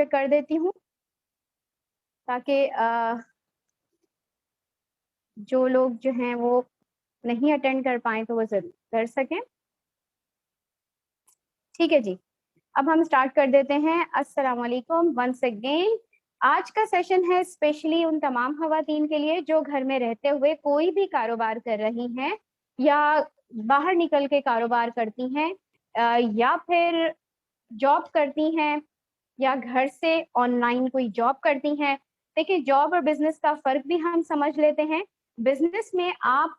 पे कर देती हूँ ताकि जो लोग जो हैं वो नहीं अटेंड कर पाए तो वो जरूर कर सकें। ठीक है जी, अब हम स्टार्ट कर देते हैं। अस्सलाम वालेकुम वंस अगेन। आज का सेशन है स्पेशली उन तमाम खवातीन के लिए जो घर में रहते हुए कोई भी कारोबार कर रही हैं या बाहर निकल के कारोबार करती हैं या फिर जॉब करती हैं या घर से ऑनलाइन कोई जॉब करती हैं। देखिए, जॉब और बिजनेस का फर्क भी हम समझ लेते हैं। बिजनेस में आप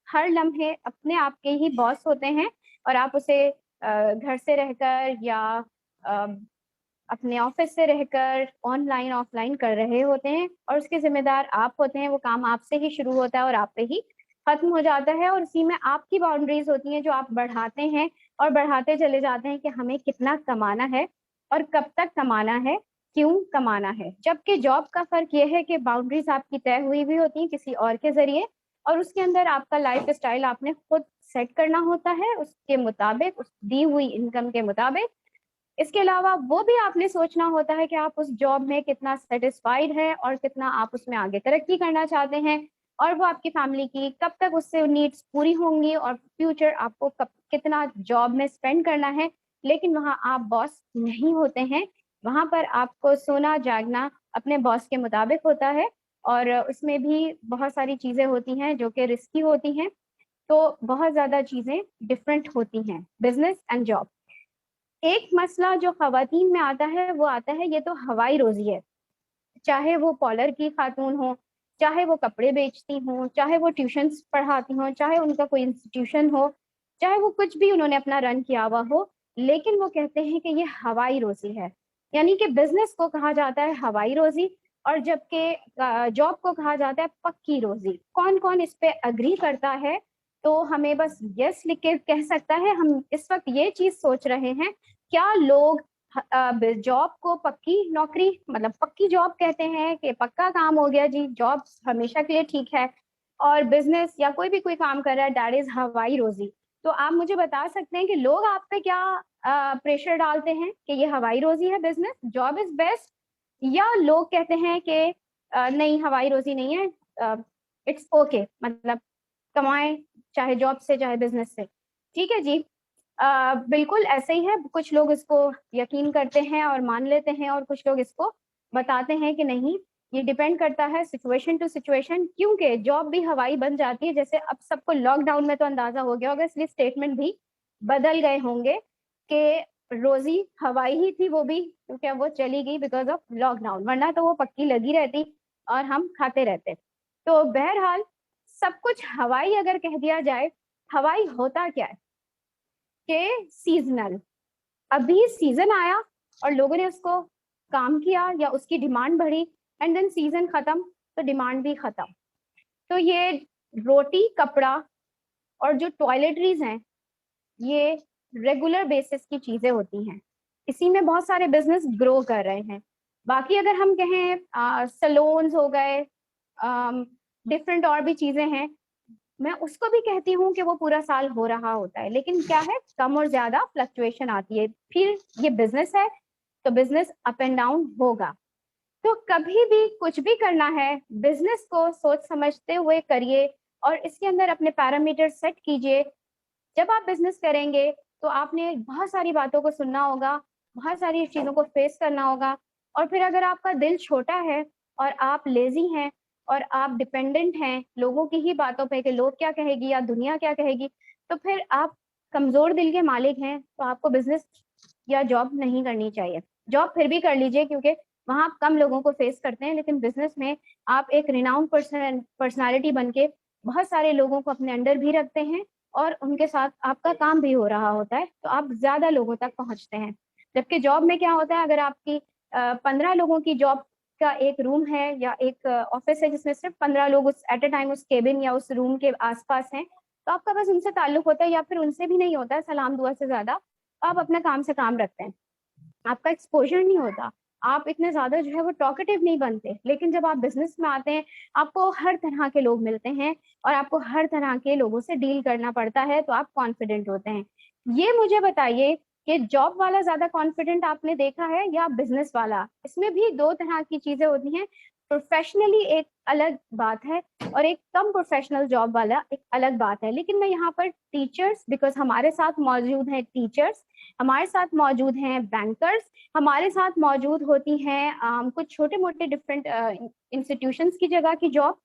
हर लम्हे अपने आप के ही बॉस होते हैं और आप उसे घर से रहकर या अ, अपने ऑफिस से रहकर ऑनलाइन ऑफलाइन कर रहे होते हैं और उसके जिम्मेदार आप होते हैं। वो काम आपसे ही शुरू होता है और आप पे ही खत्म हो जाता है और उसी में आपकी बाउंड्रीज होती हैं जो आप बढ़ाते हैं और बढ़ाते चले जाते हैं कि हमें कितना कमाना है और कब तक कमाना है, क्यों कमाना है। जबकि जॉब का फर्क यह है कि बाउंड्रीज आपकी तय हुई हुई होती हैं किसी और के जरिए और उसके अंदर आपका लाइफ स्टाइल आपने खुद सेट करना होता है उसके मुताबिक, उस दी हुई इनकम के मुताबिक। इसके अलावा वो भी आपने सोचना होता है कि आप उस जॉब में कितना सेटिस्फाइड है और कितना आप उसमें आगे तरक्की करना चाहते हैं और वो आपकी फैमिली की कब तक उससे नीड्स पूरी होंगी और फ्यूचर आपको कब कितना जॉब में स्पेंड करना है। लेकिन वहाँ आप बॉस नहीं होते हैं, वहाँ पर आपको सोना जागना अपने बॉस के मुताबिक होता है और उसमें भी बहुत सारी चीजें होती हैं जो कि रिस्की होती हैं। तो बहुत ज्यादा चीजें डिफरेंट होती हैं बिजनेस एंड जॉब। एक मसला जो खवातीन में आता है वो आता है, ये तो हवाई रोजी है। चाहे वो पॉलर की खातून हो, चाहे वो कपड़े बेचती हों, चाहे वो ट्यूशन पढ़ाती हों, चाहे उनका कोई इंस्टीट्यूशन हो, चाहे वो कुछ भी उन्होंने अपना रन किया हुआ हो, लेकिन वो कहते हैं कि ये हवाई रोजी है। यानी कि बिजनेस को कहा जाता है हवाई रोजी और जबकि जॉब को कहा जाता है पक्की रोजी। कौन कौन इस पे अग्री करता है? तो हमें बस यस लिख के कह सकता है। हम इस वक्त ये चीज सोच रहे हैं, क्या लोग जॉब को पक्की नौकरी मतलब पक्की जॉब कहते हैं कि पक्का काम हो गया जी, जॉब हमेशा के लिए ठीक है और बिजनेस या कोई भी कोई काम कर रहा है दैट इज हवाई रोजी। तो आप मुझे बता सकते हैं कि लोग आप पे क्या प्रेशर डालते हैं कि ये हवाई रोजी है, बिजनेस जॉब इज बेस्ट, या लोग कहते हैं कि नहीं हवाई रोजी नहीं है, इट्स ओके मतलब कमाएं चाहे जॉब से चाहे बिजनेस से। ठीक है जी, बिल्कुल ऐसे ही है। कुछ लोग इसको यकीन करते हैं और मान लेते हैं और कुछ लोग इसको बताते हैं कि नहीं, ये डिपेंड करता है सिचुएशन टू सिचुएशन। क्योंकि जॉब भी हवाई बन जाती है, जैसे अब सबको लॉकडाउन में तो अंदाजा हो गया होगा, इसलिए स्टेटमेंट भी बदल गए होंगे कि रोजी हवाई ही थी वो भी, क्योंकि वो चली गई बिकॉज ऑफ लॉकडाउन, वरना तो वो पक्की लगी रहती और हम खाते रहते। तो बहरहाल सब कुछ हवाई अगर कह दिया जाए, हवाई होता क्या है कि सीजनल। अभी सीजन आया और लोगों ने उसको काम किया या उसकी डिमांड बढ़ी एंड देन सीजन खत्म तो डिमांड भी खत्म। तो ये रोटी कपड़ा और जो टॉयलेटरीज हैं ये रेगुलर बेसिस की चीजें होती हैं, इसी में बहुत सारे बिजनेस ग्रो कर रहे हैं। बाकी अगर हम कहें सलोन्स हो गए, डिफरेंट और भी चीजें हैं, मैं उसको भी कहती हूँ कि वो पूरा साल हो रहा होता है, लेकिन क्या है कम और ज्यादा फ्लक्चुएशन आती है। फिर ये बिजनेस है तो बिजनेस अप एंड डाउन होगा। तो कभी भी कुछ भी करना है बिजनेस को सोच समझते हुए करिए और इसके अंदर अपने पैरामीटर सेट कीजिए। जब आप बिजनेस करेंगे तो आपने बहुत सारी बातों को सुनना होगा, बहुत सारी चीजों को फेस करना होगा और फिर अगर आपका दिल छोटा है और आप लेजी हैं और आप डिपेंडेंट हैं लोगों की ही बातों पे कि लोग क्या कहेगी या दुनिया क्या कहेगी, तो फिर आप कमजोर दिल के मालिक हैं। तो आपको बिजनेस या जॉब नहीं करनी चाहिए। जॉब फिर भी कर लीजिए क्योंकि वहां आप कम लोगों को फेस करते हैं, लेकिन बिजनेस में आप एक रिनाउंड पर्सनैलिटी बन के बहुत सारे लोगों को अपने अंडर भी रखते हैं और उनके साथ आपका काम भी हो रहा होता है, तो आप ज्यादा लोगों तक पहुंचते हैं। जबकि जॉब में क्या होता है, अगर आपकी 15 लोगों की जॉब का एक रूम है या एक ऑफिस है जिसमें सिर्फ 15 लोग उस एट ए टाइम उस केबिन या उस रूम के आसपास हैं, तो आपका बस उनसे ताल्लुक होता है या फिर उनसे भी नहीं होता है, सलाम दुआ से ज्यादा आप अपना काम से काम रखते हैं, आपका एक्सपोजर नहीं होता, आप इतने ज्यादा जो है वो टॉकेटिव नहीं बनते। लेकिन जब आप बिजनेस में आते हैं आपको हर तरह के लोग मिलते हैं और आपको हर तरह के लोगों से डील करना पड़ता है, तो आप कॉन्फिडेंट होते हैं। ये मुझे बताइए कि जॉब वाला ज्यादा कॉन्फिडेंट आपने देखा है या बिजनेस वाला? इसमें भी दो तरह की चीजें होती हैं। प्रोफेशनली एक अलग बात है और एक कम प्रोफेशनल जॉब वाला एक अलग बात है। लेकिन मैं यहाँ पर टीचर्स, बिकॉज हमारे साथ मौजूद हैं टीचर्स, हमारे साथ मौजूद हैं बैंकर्स, हमारे साथ मौजूद होती हैं कुछ छोटे मोटे डिफरेंट इंस्टीट्यूशंस की जगह की जॉब,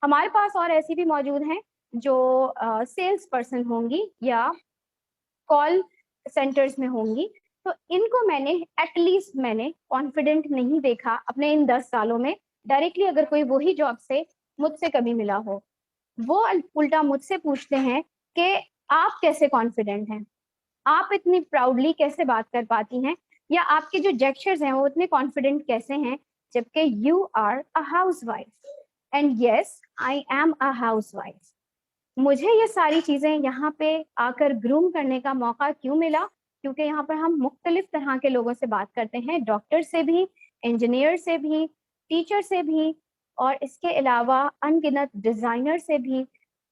हमारे पास और ऐसी भी मौजूद हैं जो सेल्स पर्सन होंगी या कॉल सेंटर्स में होंगी। तो इनको मैंने एटलीस्ट मैंने कॉन्फिडेंट नहीं देखा अपने इन 10 सालों में डायरेक्टली अगर कोई वही जॉब से मुझसे कभी मिला हो। वो उल्टा मुझसे पूछते हैं कि आप कैसे कॉन्फिडेंट हैं, आप इतनी प्राउडली कैसे बात कर पाती हैं, या आपके जो जेस्चर्स हैं वो इतने कॉन्फिडेंट कैसे हैं, जबकि you are a housewife. And yes, I am a housewife. मुझे ये सारी चीजें यहाँ पे आकर ग्रूम करने का मौका क्यों मिला? क्योंकि यहाँ पर हम मुख्तलिफ तरह के लोगों से बात करते हैं, डॉक्टर से भी, इंजीनियर से भी, टीचर से भी, और इसके अलावा अनगिनत डिजाइनर से भी,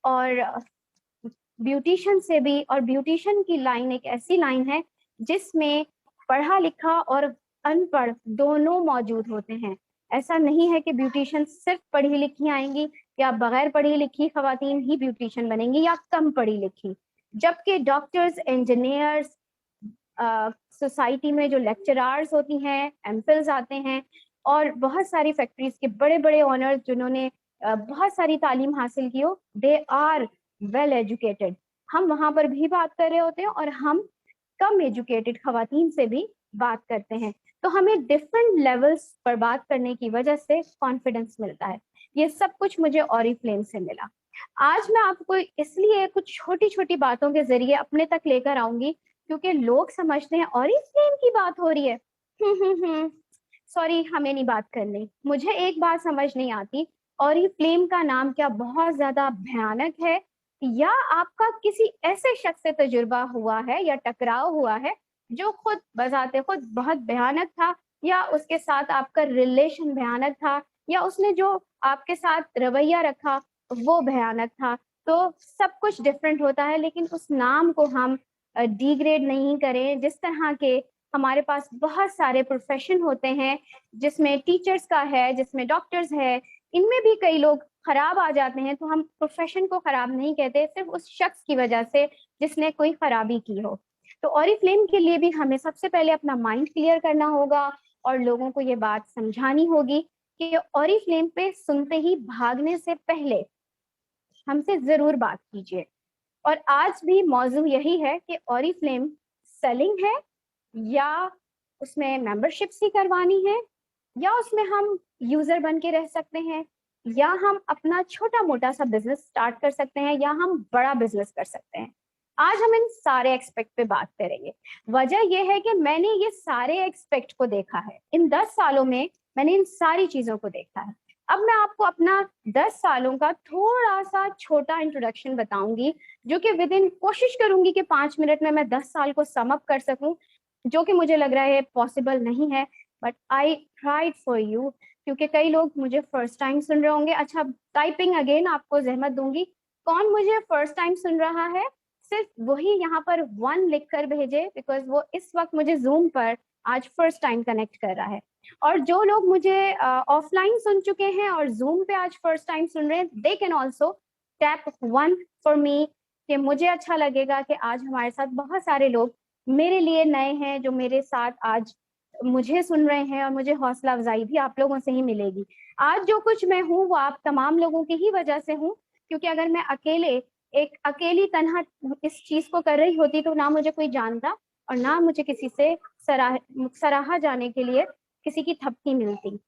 और ब्यूटिशियन से भी। और ब्यूटिशियन की लाइन एक ऐसी लाइन है जिसमें पढ़ा लिखा और अनपढ़ दोनों मौजूद होते हैं। ऐसा नहीं है कि ब्यूटिशियन सिर्फ पढ़ी लिखी आएंगी या बगैर पढ़ी लिखी खवातीन ही ब्यूटिशियन बनेंगी या कम पढ़ी लिखी, जबकि डॉक्टर्स, इंजीनियर्स, सोसाइटी में जो लेक्चरार्स होती हैं, एमफिल्स आते हैं, और बहुत सारी फैक्ट्रीज के बड़े बड़े ऑनर्स जिन्होंने बहुत सारी तालीम हासिल की हो, दे आर वेल एजुकेटेड। हम वहां पर भी बात कर रहे होते हैं और हम कम एजुकेटेड खवातीन से भी बात करते हैं। तो हमें डिफरेंट लेवल्स पर बात करने की वजह से कॉन्फिडेंस मिलता है। ये सब कुछ मुझे ऑरिफ्लेम से मिला। आज मैं आपको इसलिए कुछ छोटी छोटी बातों के जरिए अपने तक लेकर आऊंगी क्योंकि लोग समझते हैं ऑरिफ्लेम की बात हो रही है, सॉरी हमें नहीं बात करनी। मुझे एक बात समझ नहीं आती, ऑरिफ्लेम का नाम क्या बहुत ज्यादा भयानक है, या आपका किसी ऐसे शख्स से तजुर्बा हुआ है या टकराव हुआ है जो खुद बजाते खुद बहुत भयानक था, या उसके साथ आपका रिलेशन भयानक था, या उसने जो आपके साथ रवैया रखा वो भयानक था। तो सब कुछ डिफरेंट होता है, लेकिन उस नाम को हम डिग्रेड नहीं करें। जिस तरह के हमारे पास बहुत सारे प्रोफेशन होते हैं, जिसमें टीचर्स का है, जिसमें डॉक्टर्स है, इनमें भी कई लोग खराब आ जाते हैं, तो हम प्रोफेशन को खराब नहीं कहते, सिर्फ उस शख्स की वजह से जिसने कोई खराबी की हो। तो ऑरिफ्लेम के लिए भी हमें सबसे पहले अपना माइंड क्लियर करना होगा और लोगों को ये बात समझानी होगी कि ऑरिफ्लेम पे सुनते ही भागने से पहले हमसे जरूर बात कीजिए। और आज भी मौजू यही है कि ऑरिफ्लेम सेलिंग है, या उसमें मेंबरशिप ही करवानी है, या उसमें हम यूजर बन के रह सकते हैं, या हम अपना छोटा मोटा सा बिजनेस स्टार्ट कर सकते हैं, या हम बड़ा बिजनेस कर सकते हैं। आज हम इन सारे एक्सपेक्ट पे बात करेंगे। वजह यह है कि मैंने ये सारे एक्सपेक्ट को देखा है इन 10 सालों में, मैंने इन सारी चीजों को देखा है। अब मैं आपको अपना 10 सालों का थोड़ा सा छोटा इंट्रोडक्शन बताऊंगी, जो कि विद इन कोशिश करूंगी कि 5 मिनट में मैं 10 साल को सम अप कर सकूं, जो कि मुझे लग रहा है पॉसिबल नहीं है, but I tried for you. क्योंकि कई लोग मुझे फर्स्ट टाइम सुन रहे होंगे। अच्छा, टाइपिंग अगेन आपको जहमत दूंगी, कौन मुझे फर्स्ट टाइम सुन रहा है सिर्फ वही यहाँ पर 1 लिख कर भेजे, बिकॉज वो इस वक्त मुझे जूम पर आज फर्स्ट टाइम कनेक्ट कर रहा है। और जो लोग मुझे ऑफलाइन सुन चुके हैं और जूम पे आज फर्स्ट टाइम सुन रहे हैं, they can also tap 1 for me, कि मुझे अच्छा लगेगा कि आज हमारे साथ बहुत सारे लोग मेरे लिए नए हैं जो मेरे साथ आज मुझे सुन रहे हैं, और मुझे हौसला अफजाई भी आप लोगों से ही मिलेगी। आज जो कुछ मैं हूँ वो आप तमाम लोगों की ही वजह से हूँ, क्योंकि अगर मैं एक अकेली तनहा इस चीज को कर रही होती तो ना मुझे कोई जानता और ना मुझे किसी से सराहा जाने के लिए किसी की थपकी मिलती।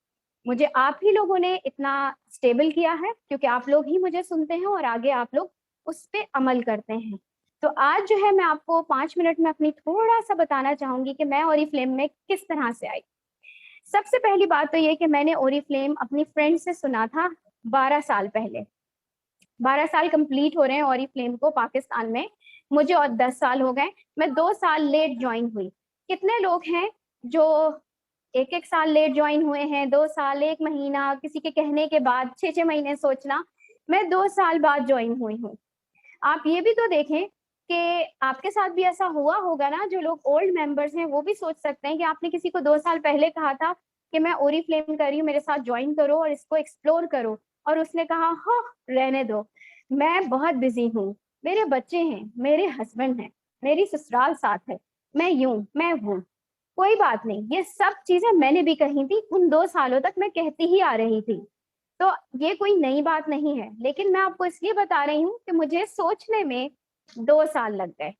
मुझे आप ही लोगों ने इतना स्टेबल किया है, क्योंकि आप लोग ही मुझे सुनते हैं और आगे आप लोग उस पर अमल करते हैं। तो आज जो है मैं आपको 5 मिनट में अपनी थोड़ा सा बताना चाहूंगी कि मैं ऑरिफ्लेम में किस तरह से आई। सबसे पहली बात तो ये कि मैंने ऑरिफ्लेम अपनी फ्रेंड से सुना था 12 साल पहले। 12 साल कंप्लीट हो रहे हैं ऑरिफ्लेम को पाकिस्तान में, मुझे और 10 साल हो गए। मैं 2 साल लेट ज्वाइन हुई। कितने लोग हैं जो 1-1 साल लेट ज्वाइन हुए हैं, 2 साल, 1 महीना, किसी के कहने के बाद 6-6 महीने सोचना। मैं 2 साल बाद ज्वाइन हुई हूँ। आप ये भी तो देखें कि आपके साथ भी ऐसा हुआ होगा ना, जो लोग ओल्ड मेंबर्स हैं वो भी सोच सकते हैं कि आपने किसी को 2 साल पहले कहा था कि मैं ओरीफ्लेम कर रही हूँ, मेरे साथ ज्वाइन करो और इसको एक्सप्लोर करो, और उसने कहा हाँ रहने दो, मैं बहुत बिजी हूँ, मेरे बच्चे हैं, मेरे हस्बैंड हैं, मेरी ससुराल साथ है, मैं यूं मैं वो, कोई बात नहीं। ये सब चीजें मैंने भी कही थी, उन 2 सालों तक मैं कहती ही आ रही थी, तो ये कोई नई बात नहीं है। लेकिन मैं आपको इसलिए बता रही हूँ कि मुझे सोचने में 2 साल लग गए।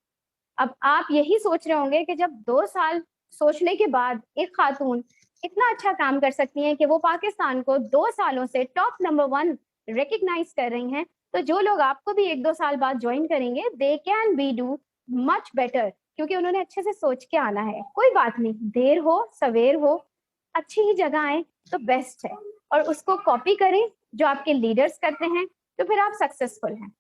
अब आप यही सोच रहे होंगे कि जब 2 साल सोचने के बाद एक खातून इतना अच्छा काम कर सकती हैं कि वो पाकिस्तान को 2 सालों से टॉप नंबर 1 रिकग्नाइज कर रही हैं, तो जो लोग आपको भी 1-2 साल बाद ज्वाइन करेंगे, they can be do much better, क्योंकि उन्होंने अच्छे से सोच के आना है। कोई बात नहीं, देर हो सवेर हो, अच्छी ही जगह आए तो बेस्ट है, और उसको कॉपी करें जो आपके लीडर्स करते हैं, तो फिर आप सक्सेसफुल हैं।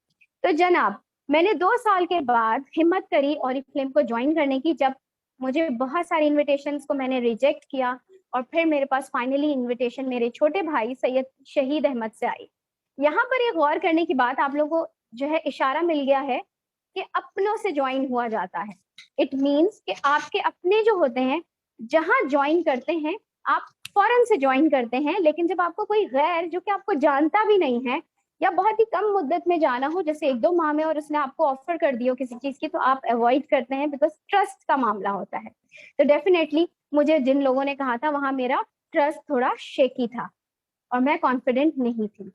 तो जनाब, मैंने 2 साल के बाद हिम्मत करी ओरिफ्लेम को ज्वाइन करने की, जब मुझे बहुत सारे इनविटेशंस को मैंने रिजेक्ट किया, और फिर मेरे पास फाइनली इनविटेशन मेरे छोटे भाई सैयद शहीद अहमद से आई। यहाँ पर एक गौर करने की बात, आप लोगों को जो है इशारा मिल गया है कि अपनों से ज्वाइन हुआ जाता है। इट मीन्स कि आपके अपने जो होते हैं, जहां ज्वाइन करते हैं आप फौरन से ज्वाइन करते हैं, लेकिन जब आपको कोई गैर जो कि आपको जानता भी नहीं है, या बहुत ही कम मुद्दत में जाना हो, जैसे 1-2 माह में, और उसने आपको ऑफर कर दी हो किसी चीज की, तो आप अवॉइड करते हैं, बिकॉज ट्रस्ट का मामला होता है। तो डेफिनेटली मुझे जिन लोगों ने कहा था, वहां मेरा ट्रस्ट थोड़ा शेकी था और मैं कॉन्फिडेंट नहीं थी।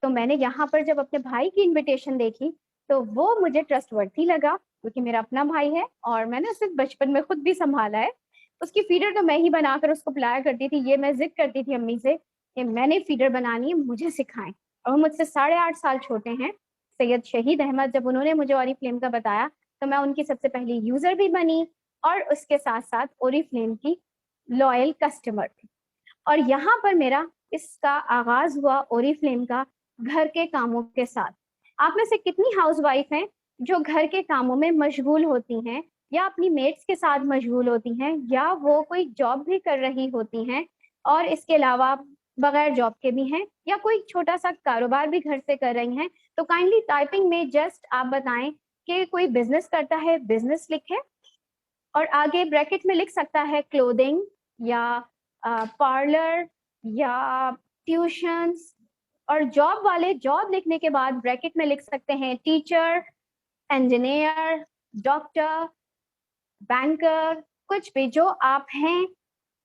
तो मैंने यहाँ पर जब अपने भाई की इनविटेशन देखी, तो वो मुझे ट्रस्टवर्थी लगा, क्योंकि मेरा अपना भाई है और मैंने उसे बचपन में खुद भी संभाला है। उसकी फीडर तो मैं ही बनाकर उसको पिलाया करती थी। ये मैं जिद करती थी अम्मी से कि मैंने फीडर बनानी है, मुझे सिखाएं। और वो मुझसे 8.5 साल छोटे हैं, सैयद शहीद अहमद। जब उन्होंने मुझे ओरीफ्लेम का बताया, तो मैं उनकी सबसे पहली यूजर भी बनी, और उसके साथ साथ ओरीफ्लेम की लॉयल कस्टमर थी। और यहाँ पर मेरा इसका आगाज हुआ ओरीफ्लेम का घर के कामों के साथ। आप में से कितनी हाउसवाइफ हैं जो घर के कामों में मशगूल होती हैं, या अपनी मेट्स के साथ मशगूल होती हैं, या वो कोई जॉब भी कर रही होती हैं और इसके अलावा बगैर जॉब के भी हैं, या कोई छोटा सा कारोबार भी घर से कर रही हैं? तो काइंडली टाइपिंग में जस्ट आप बताएं कि कोई बिजनेस करता है, बिजनेस लिखें, और आगे ब्रैकेट में लिख सकता है क्लोथिंग, या पार्लर, या ट्यूशंस। और जॉब वाले जॉब लिखने के बाद ब्रैकेट में लिख सकते हैं टीचर, इंजीनियर, डॉक्टर, बैंकर, कुछ भी जो आप हैं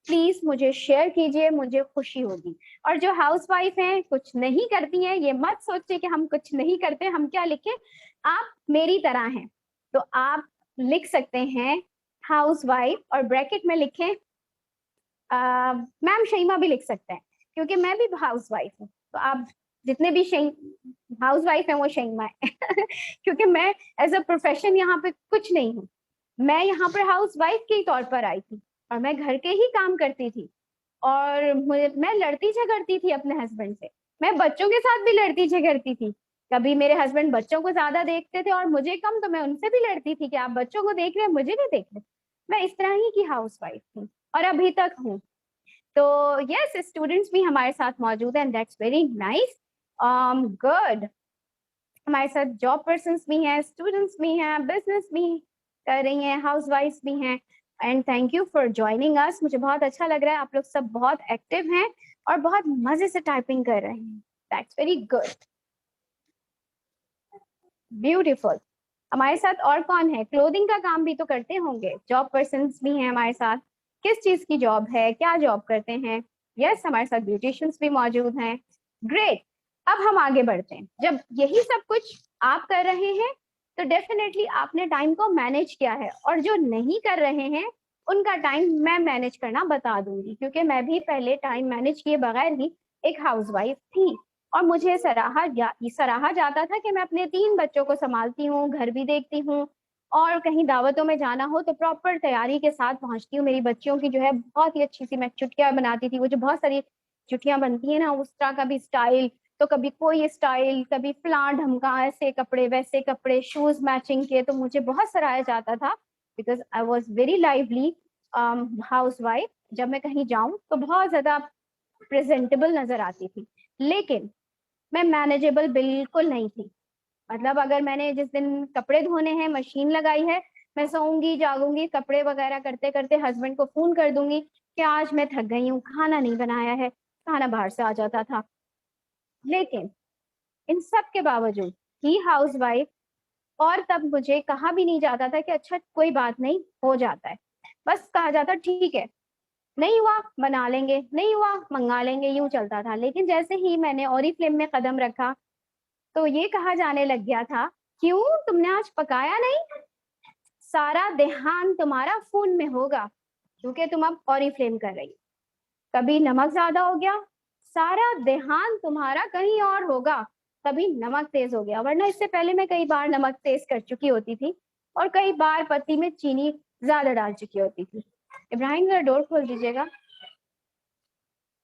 प्लीज मुझे शेयर कीजिए, मुझे खुशी होगी। और जो हाउसवाइफ हैं, कुछ नहीं करती हैं, ये मत सोचिए कि हम कुछ नहीं करते, हम क्या लिखें, आप मेरी तरह हैं, तो आप लिख सकते हैं हाउसवाइफ और ब्रैकेट में लिखें मैम शहीमा भी लिख सकते हैं, क्योंकि मैं भी हाउसवाइफ हूँ। तो आप जितने भी हाउसवाइफ हैं वो शहीमा है क्योंकि मैं एज अ प्रोफेशन यहाँ पे कुछ नहीं हूँ। मैं यहाँ पर हाउसवाइफ के तौर पर आई थी, और मैं घर के ही काम करती थी, और मैं लड़ती झगड़ती थी अपने हस्बैंड से। मैं बच्चों के साथ भी लड़ती झगड़ती थी। कभी मेरे हस्बैंड बच्चों को ज्यादा देखते थे और मुझे कम, तो मैं उनसे भी लड़ती थी कि आप बच्चों को देख रहे हैं, मुझे नहीं देख रहे। मैं इस तरह ही की हाउसवाइफ थी और अभी तक हूँ। तो यस, स्टूडेंट्स भी हमारे साथ मौजूद हैं, दैट्स वेरी नाइस, गुड। हमारे साथ जॉब पर्सन्स भी हैं, स्टूडेंट्स भी हैं, बिजनेस भी कर रही हैं, हाउसवाइफ्स भी हैं, and thank you for joining us. मुझे बहुत अच्छा लग रहा है, आप लोग सब बहुत एक्टिव हैं और बहुत मजे से टाइपिंग कर रहे हैं, दैट्स वेरी गुड, ब्यूटीफुल। हमारे साथ और कौन है? क्लोथिंग का काम भी तो करते होंगे, जॉब पर्सन्स भी हैं हमारे साथ। किस चीज की जॉब है, क्या जॉब करते हैं? यस, हमारे साथ ब्यूटिशियंस भी मौजूद हैं, ग्रेट। अब हम आगे बढ़ते हैं। जब यही सब कुछ आप कर रहे हैं, तो डेफिनेटली आपने टाइम को मैनेज किया है, और जो नहीं कर रहे हैं उनका टाइम मैं मैनेज करना बता दूंगी, क्योंकि मैं भी पहले टाइम मैनेज किए बगैर ही एक हाउसवाइफ थी, और मुझे सराहा जाता था कि मैं अपने 3 बच्चों को संभालती हूँ, घर भी देखती हूँ, और कहीं दावतों में जाना हो तो प्रॉपर तैयारी के साथ पहुंचती हूँ। मेरी बच्चियों की जो है बहुत ही अच्छी सी मैं चुटिया बनाती थी, वो जो बहुत सारी चुटियां बनती है ना, उस तरह का भी स्टाइल, तो कभी कोई स्टाइल, कभी फलां ढमका, ऐसे कपड़े वैसे कपड़े, शूज मैचिंग के, तो मुझे बहुत सराहा जाता था, because I was very lively house wife. जब मैं कहीं जाऊं तो बहुत ज्यादा प्रेजेंटेबल नजर आती थी, लेकिन मैं मैनेजेबल बिल्कुल नहीं थी। मतलब अगर मैंने जिस दिन कपड़े धोने हैं मशीन लगाई है, मैं सोऊंगी जागूंगी कपड़े वगैरह करते करते हस्बैंड को फोन कर दूंगी कि आज मैं थक गई हूँ, खाना नहीं बनाया है, खाना बाहर से आ जाता था। लेकिन इन सब के बावजूद ही हाउस वाइफ, और तब मुझे कहा भी नहीं जाता था कि अच्छा कोई बात नहीं हो जाता है, बस कहा जाता ठीक है, नहीं हुआ बना लेंगे, नहीं हुआ मंगा लेंगे, यूं चलता था। लेकिन जैसे ही मैंने ओरिफ्लेम में कदम रखा तो ये कहा जाने लग गया था, क्यों तुमने आज पकाया नहीं, सारा ध्यान तुम्हारा फोन में होगा क्योंकि तुम अब ओरिफ्लेम कर रही हो। कभी नमक ज्यादा हो गया, सारा ध्यान तुम्हारा कहीं और होगा, कभी नमक तेज हो गया, वरना इससे पहले मैं कई बार नमक तेज कर चुकी होती थी और कई बार पत्ती में चीनी ज्यादा डाल चुकी होती थी। इब्राहिम जरा डोर खोल दीजिएगा।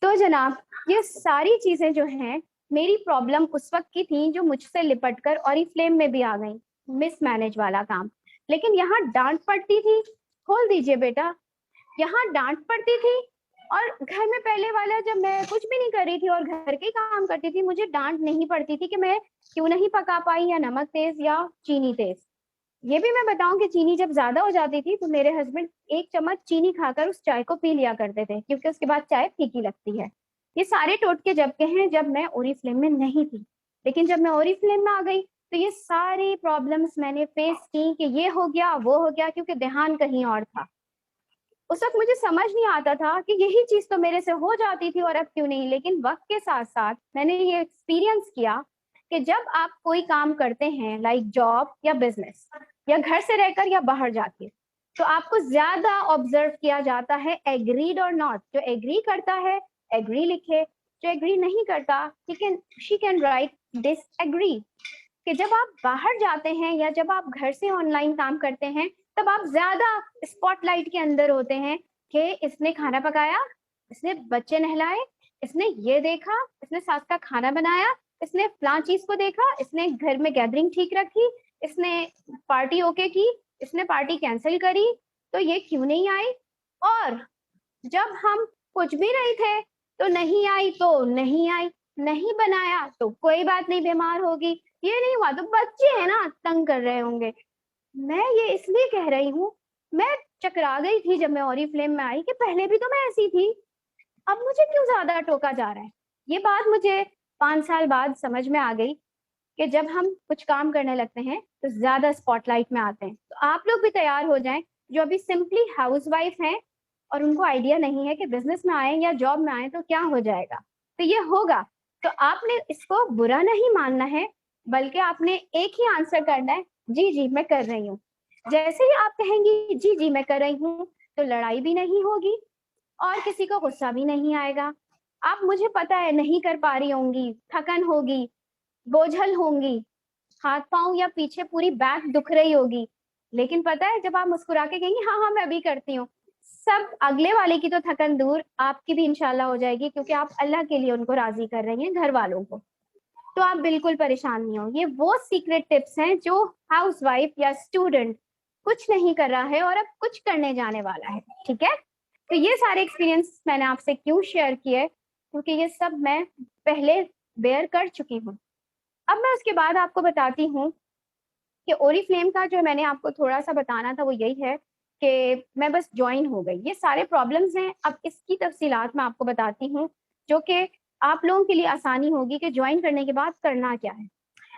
तो जनाब ये सारी चीजें जो हैं मेरी प्रॉब्लम उस वक्त की थी जो मुझसे लिपट कर ओरिफ्लेम में भी आ गई, मिसमैनेज वाला काम। लेकिन यहाँ डांट पड़ती थी, खोल दीजिए बेटा, यहाँ डांट पड़ती थी। और घर में पहले वाला जब मैं कुछ भी नहीं कर रही थी और घर के काम करती थी, मुझे डांट नहीं पड़ती थी कि मैं क्यों नहीं पका पाई, या नमक तेज या चीनी तेज। ये भी मैं बताऊं कि चीनी जब ज्यादा हो जाती थी तो मेरे हस्बैंड 1 चम्मच चीनी खाकर उस चाय को पी लिया करते थे क्योंकि उसके बाद चाय फीकी लगती है। ये सारे टोटके जब के हैं जब मैं ओरिफ्लेम में नहीं थी। लेकिन जब मैं ओरिफ्लेम में आ गई तो ये सारी प्रॉब्लम्स मैंने फेस की कि ये हो गया वो हो गया, क्योंकि ध्यान कहीं और था। उस वक्त मुझे समझ नहीं आता था कि यही चीज तो मेरे से हो जाती थी और अब क्यों नहीं। लेकिन वक्त के साथ साथ मैंने ये एक्सपीरियंस किया कि जब आप कोई काम करते हैं लाइक जॉब या बिजनेस या घर से रहकर या बाहर जाके, तो आपको ज्यादा ऑब्जर्व किया जाता है एग्रीड और नॉट। जो एग्री करता है एग्री लिखे, जो एग्री नहीं करता शी कैन राइट डिसएग्री। कि जब आप बाहर जाते हैं या जब आप घर से ऑनलाइन काम करते हैं तब आप ज्यादा स्पॉटलाइट के अंदर होते हैं कि इसने खाना पकाया, इसने बच्चे नहलाए, इसने ये देखा, इसने सास का खाना बनाया, इसने फलां चीज को देखा, इसने घर में गैदरिंग ठीक रखी, इसने पार्टी ओके की, इसने पार्टी कैंसिल करी, तो ये क्यों नहीं आई। और जब हम कुछ भी नहीं थे तो नहीं आई तो नहीं आई, नहीं बनाया तो कोई बात नहीं बीमार होगी, ये नहीं हुआ तो बच्चे हैं ना तंग कर रहे होंगे। मैं ये इसलिए कह रही हूँ, मैं चकरा गई थी जब मैं ओरिफ्लेम में आई कि पहले भी तो मैं ऐसी थी, अब मुझे क्यों ज्यादा टोका जा रहा है। ये बात मुझे 5 साल बाद समझ में आ गई कि जब हम कुछ काम करने लगते हैं तो ज्यादा स्पॉटलाइट में आते हैं। तो आप लोग भी तैयार हो जाएं जो अभी सिंपली हाउसवाइफ हैं और उनको आइडिया नहीं है कि बिजनेस में आए या जॉब में आए तो क्या हो जाएगा। तो ये होगा, तो आपने इसको बुरा नहीं मानना है, बल्कि आपने एक ही आंसर करना है, जी जी मैं कर रही हूँ। जैसे ही आप कहेंगी जी जी मैं कर रही हूँ तो लड़ाई भी नहीं होगी और किसी को गुस्सा भी नहीं आएगा। आप मुझे पता है नहीं कर पा रही होंगी, थकन होगी, बोझल होंगी, हाथ पांव या पीछे पूरी बैक दुख रही होगी, लेकिन पता है जब आप मुस्कुरा के कहेंगी हाँ हाँ मैं भी करती हूँ, सब अगले वाले की तो थकन दूर आपकी भी इंशाल्लाह हो जाएगी, क्योंकि आप अल्लाह के लिए उनको राजी कर रही हैं, घर वालों को। तो आप बिल्कुल परेशान नहीं हो। ये वो सीक्रेट टिप्स हैं जो हाउसवाइफ या स्टूडेंट कुछ नहीं कर रहा है और अब कुछ करने जाने वाला है। ठीक है, तो ये सारे एक्सपीरियंस मैंने आपसे क्यों शेयर किए, क्योंकि ये सब मैं पहले बेयर कर चुकी हूँ। अब मैं उसके बाद आपको बताती हूँ कि ओरिफ्लेम का जो मैंने आपको थोड़ा सा बताना था वो यही है कि मैं बस ज्वाइन हो गई। ये सारे प्रॉब्लम्स हैं, अब इसकी तफसीलात मैं आपको बताती हूँ जो कि आप लोगों के लिए आसानी होगी कि ज्वाइन करने के बाद करना क्या है।